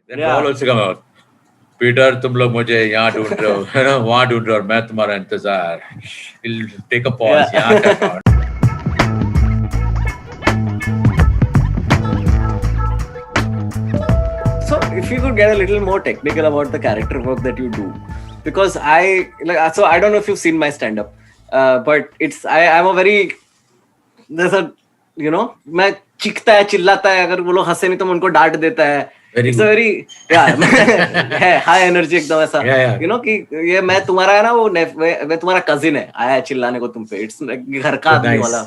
Then ball also come out. Peter, तुम लोग मुझे यहाँ ढूंढ रहे हो, है ना, वहाँ ढूंढ रहे हो, और मैं तुम्हारा इंतजार. He'll take a pause. यहाँ का count. So if you could get a little more technical about the character work that you do, because I don't know if you've seen my stand-up, but I'm a very, there's a, मैं चीखता है, चिल्लाता है, अगर वो लोग हंसे नहीं तो मैं उनको डांट देता है. It's a very है high energy एकदम ऐसा, कि ये मैं तुम्हारा है ना, वो मैं तुम्हारा cousin है, आया है चिल्लाने को तुम पे. It's like घर का आदमी वाला.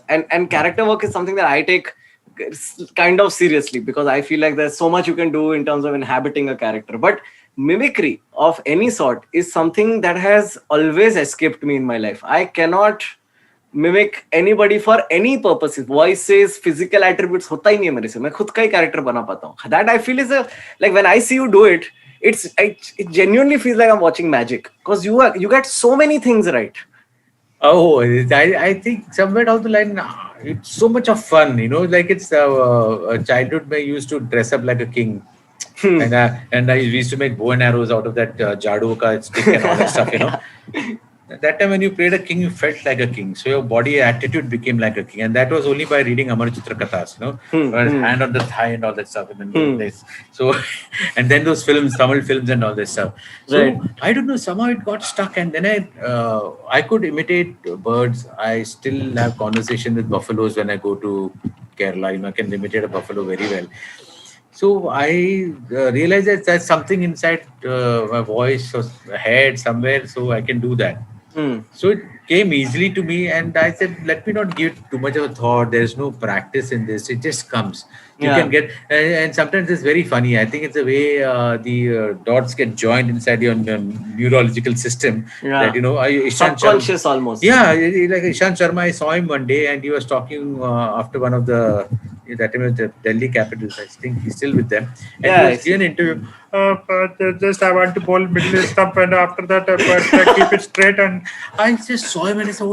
And character work is something that I take kind of seriously, because I feel like there's so much you can do in terms of inhabiting a character. But mimicry of any sort is something that has always escaped me in my life. I cannot mimic anybody for any purposes. Voices, physical attributes होता ही नहीं है मेरे से. मैं खुद का ही character बना पाता हूँ. That I feel is like when I see you do it, it genuinely feels like I'm watching magic, because you get so many things right. Oh, I think somewhere down the line, it's so much of fun, like it's a childhood. I used to dress up like a king. And I used to make bow and arrows out of that jadu ka stick and all that stuff, That time when you played a king, you felt like a king. So your body attitude became like a king. And that was only by reading Amar Chitra Kathas, hand on the thigh and all that stuff. And then so, and then those films, Tamil films and all that stuff. So right. I don't know, somehow it got stuck. And then I could imitate birds. I still have conversation with buffaloes when I go to Kerala. I can imitate a buffalo very well. So I realized that there's something inside my voice or head somewhere, so I can do that. So it came easily to me, and I said, let me not give too much of a thought. There's no practice in this. It just comes. You can get, and sometimes it's very funny. I think it's the way the dots get joined inside your neurological system. That, subconscious almost. Yeah, like Ishan Sharma, I saw him one day, and he was talking after one of the, that time the Delhi Capitals. I think he's still with them. And he was giving an interview. Just I want to bowl middle stump, and after that keep it straight. And I just saw him and I said,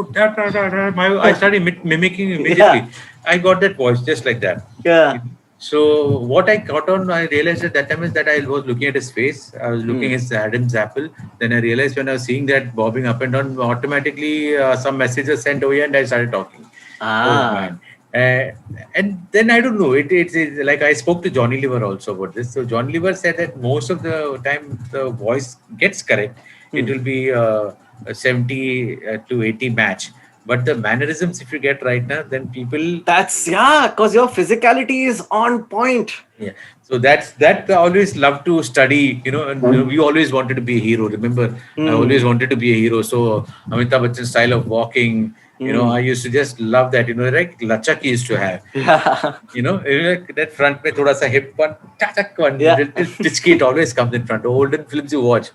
I started mimicking immediately. I got that voice just like that. Yeah. So what I got on, I realized at that time is that I was looking at his face. I was looking at Adam's apple. Then I realized when I was seeing that bobbing up and down, automatically some messages sent away, and I started talking. Oh man. And then I don't know. It's like I spoke to Johnny Lever also about this. So Johnny Lever said that most of the time the voice gets correct. It will be a 70 to 80 match. But the mannerisms, if you get right now, then people... because your physicality is on point. Yeah. So that I always love to study, and we always wanted to be a hero. Remember, I always wanted to be a hero. So Amitabh Bachchan's style of walking, I used to just love that, like Lachak used to have. Like that front mein thoda sa hip one, little titchki, it always comes in front. Olden films you watch.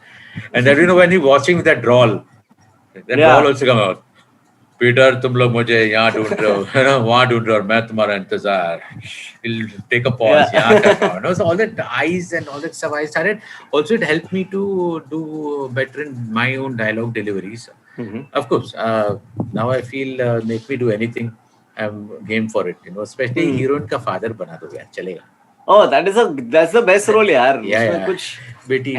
And then, when you're watching with that drawl, drawl also come out. Peter, तुम लोग मुझे यहाँ ढूंढ रहे हो, है ना, वहाँ ढूंढ रहे हो, और मैं तुम्हारा इंतजार. He'll take a pause. यहाँ का count. So all that eyes and all that stuff, I started. Also, it helped me to do better in my own dialogue deliveries. Of course, now I feel make me do anything. I'm game for it. Especially heroine का father बना दो यार, चलेगा. Oh, that's the best role यार. Yeah. कुछ बेटी,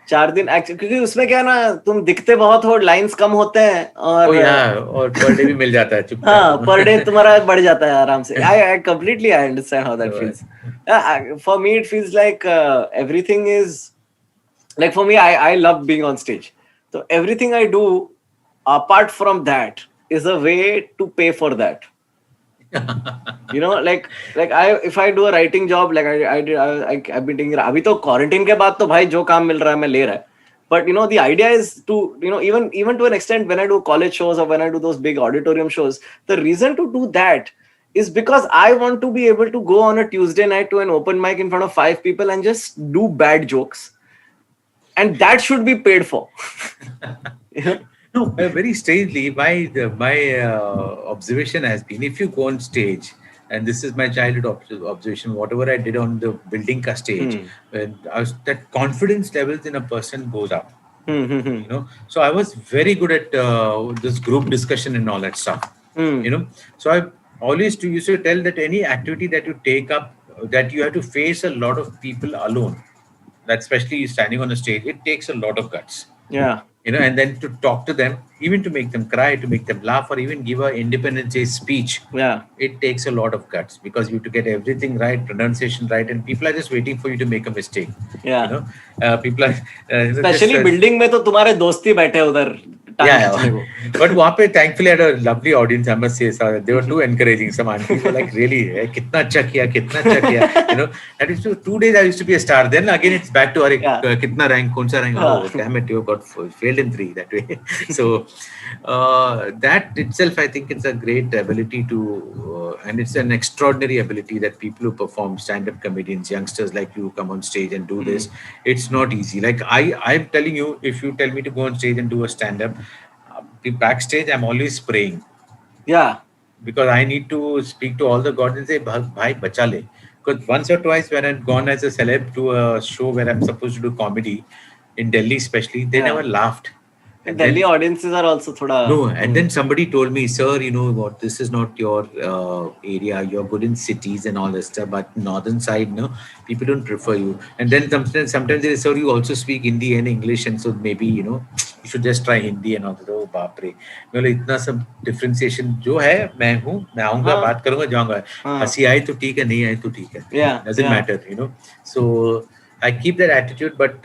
4 दिन क्योंकि उसमें क्या ना, तुम दिखते बहुत हो, लाइंस कम होते हैं, और पर डे भी मिल जाता है. पर डे तुम्हारा बढ़ जाता है आराम से. I completely understand how that feels. For me it feels like everything is like, for me I love being on stage. So everything I do apart from that is a way to pay for that. like if I do a writing job, like I've been taking, अभी तो quarantine के बाद तो भाई जो काम मिल रहा है मैं ले रहा है. But the idea is to, even to an extent, when I do college shows or when I do those big auditorium shows, the reason to do that is because I want to be able to go on a Tuesday night to an open mic in front of 5 people and just do bad jokes, and that should be paid for. No, very strangely, my observation has been, if you go on stage, and this is my childhood observation, whatever I did on the building ka stage, that confidence levels in a person goes up. So I was very good at this group discussion and all that stuff. So I always used to tell that any activity that you take up, that you have to face a lot of people alone, that especially standing on a stage, it takes a lot of guts. Yeah. And then to talk to them, even to make them cry, to make them laugh, or even give a Independence Day speech. Yeah. It takes a lot of guts, because you have to get everything right, pronunciation right, and people are just waiting for you to make a mistake. Yeah. People are Especially building में तो तुम्हारे दोस्त ही बैठे उधर. But वहाँ पे thankfully I had a lovely audience, I must say. So they were too encouraging. Some aunties were like, really, कितना अच्छा किया. That is 2 days I used to be a star. Then again it's back to कितना rank, कौन सा rank. Oh, damn it, you got failed in 3 that way. So that itself, I think it's a great ability to, and it's an extraordinary ability that people who perform, stand-up comedians, youngsters like you, come on stage and do this. It's not easy. Like I'm telling you, if you tell me to go on stage and do a stand-up, backstage I'm always praying. Yeah. Because I need to speak to all the gods and say, bhai, bacha le. Because once or twice when I've gone as a celeb to a show where I'm supposed to do comedy, in Delhi especially, they never laughed. And Delhi audiences are also thoda... No, and then somebody told me, sir, you know what, this is not your area. You're good in cities and all this stuff, but northern side, no, people don't prefer you. And then sometimes they say, sir, you also speak Hindi and English, and so maybe, you should just try Hindi and all that. Oh, baap re. इतना सब differentiation जो है, मैं आऊँगा, बात करूँगा, जाऊँगा. हंसी आई तो ठीक है, नहीं आई तो ठीक है. Yeah. Doesn't matter, So I keep that attitude, but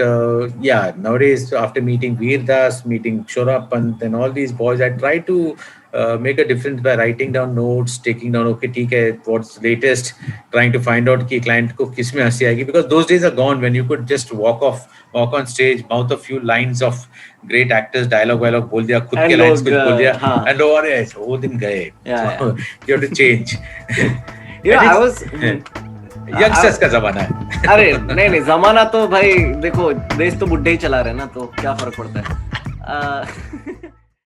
nowadays after meeting Veerdas, meeting Shora Pant and all these boys, I try to make a difference by writing down notes, taking down, okay, theek hai, what's latest, trying to find out ki client ko kis mein hansi aayegi, because those days are gone when you could just walk on stage, mouth a few lines of great actors, dialogue bol diya, khud ke lines kuch bol diya, and wo din gaye. So you have to change. I was... youngsters का जमाना है. अरे नहीं जमाना तो भाई देखो, देश तो बुड्ढे ही चला रहे ना, तो क्या फर्क पड़ता है.